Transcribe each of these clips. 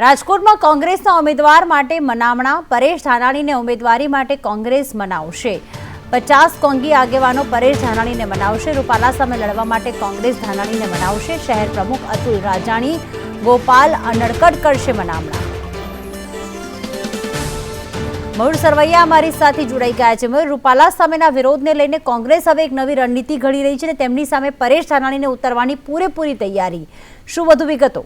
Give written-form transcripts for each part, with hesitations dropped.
રાજકોટમાં કોંગ્રેસના ઉમેદવાર માટે મનામણા પરેશ ધાનાણીને ઉમેદવારી માટે કોંગ્રેસ મનાવશે 50 કોંગી આગેવાનો પરેશ ધાનાણીને મનાવશે। રૂપાલા સામે લડવા માટે કોંગ્રેસ ધાનાણીને મનાવશે। શહેર પ્રમુખ અતુલ રાજાણી ગોપાલ અનડકટ કરશે મનામણા। મયુર સરવૈયા અમારી સાથે જોડાઈ ગયા છે। મયુર, રૂપાલા સામેના વિરોધને લઈને કોંગ્રેસ હવે એક નવી રણનીતિ ઘડી રહી છે અને તેમની સામે પરેશ ધાનાણીને ઉતરવાની પૂરેપૂરી તૈયારી। શું વધુ વિગતો?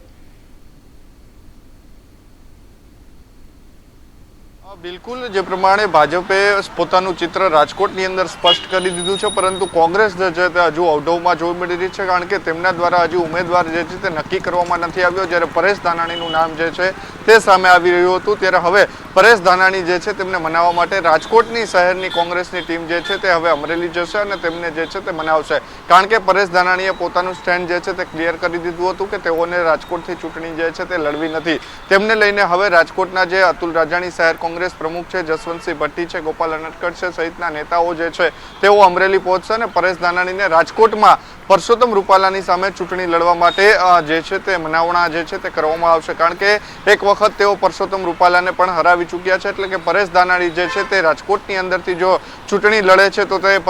બિલકુલ, જે પ્રમાણે ભાજપે પોતાનું ચિત્ર રાજકોટની અંદર સ્પષ્ટ કરી દીધું છે, પરંતુ કોંગ્રેસ જે છે તે હજુ અવઢવમાં જોવા મળી રહી છે, કારણ કે તેમના દ્વારા હજુ ઉમેદવાર જે છે તે નક્કી કરવામાં નથી આવ્યો। જ્યારે પરેશ ધાનાણીનું નામ જે છે તે સામે આવી રહ્યું હતું, ત્યારે હવે પરેશ ધાનાણી જે છે તેમને મનાવવા માટે રાજકોટની શહેરની કોંગ્રેસની ટીમ જે છે તે હવે અમરેલી જશે અને તેમને જે છે તે મનાવશે। કારણ કે પરેશ ધાનાણીએ પોતાનું સ્ટેન્ડ જે છે તે ક્લિયર કરી દીધું હતું કે તેઓને રાજકોટથી ચૂંટણી જે છે તે લડવી નથી। તેમને લઈને હવે રાજકોટના જે અતુલ રાજાણી શહેર કોંગ્રેસ પ્રમુખ છે, જસવંતસિંહ ભટ્ટી છે, ગોપાલ અનડકટ છે સહિતના નેતાઓ જે છે તેઓ અમરેલી પહોંચશે અને પરેશ ધાનાણીને રાજકોટમાં પરસોત્તમ રૂપાલાની સામે ચૂંટણી લડવા માટે જે છે તે મનાવણા જે છે તે કરવામાં આવશે। કારણ કે એક વખત તેઓ પરસોત્તમ રૂપાલાને પણ હરાવી ચૂક્યા છે, એટલે કે પરેશ ધાનાણી જે છે તે રાજકોટની અંદરથી જો ચૂંટણી લડે છે તો તે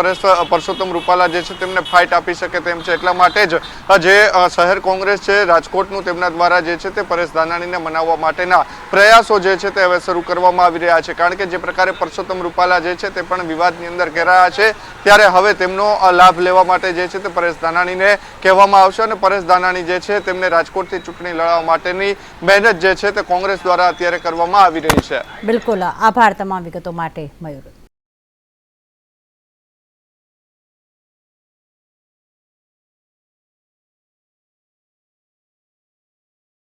પરસોત્તમ રૂપાલા જે છે તેમને ફાઇટ આપી શકે તેમ છે। એટલા માટે જ જે શહેર કોંગ્રેસ છે રાજકોટનું, તેમના દ્વારા જે છે તે પરેશ ધાનાણીને મનાવવા માટેના પ્રયાસો જે છે તે હવે શરૂ કરવામાં આવી રહ્યા છે। કારણ કે જે પ્રકારે પરસોત્તમ રૂપાલા જે છે તે પણ વિવાદની અંદર ઘેરાયા છે, ત્યારે હવે તેમનો લાભ લેવા માટે જે છે તે પરેશ ધાનાણીને કહેવામાં આવશે અને પરેશ ધાનાણી જે છે તેમને રાજકોટથી ચૂંટણી લડવા માટેની મહેનત જે છે તે કોંગ્રેસ દ્વારા અત્યારે કરવામાં આવી રહી છે। બિલકુલ, આભાર તમામ વિગતો માટે મયુર।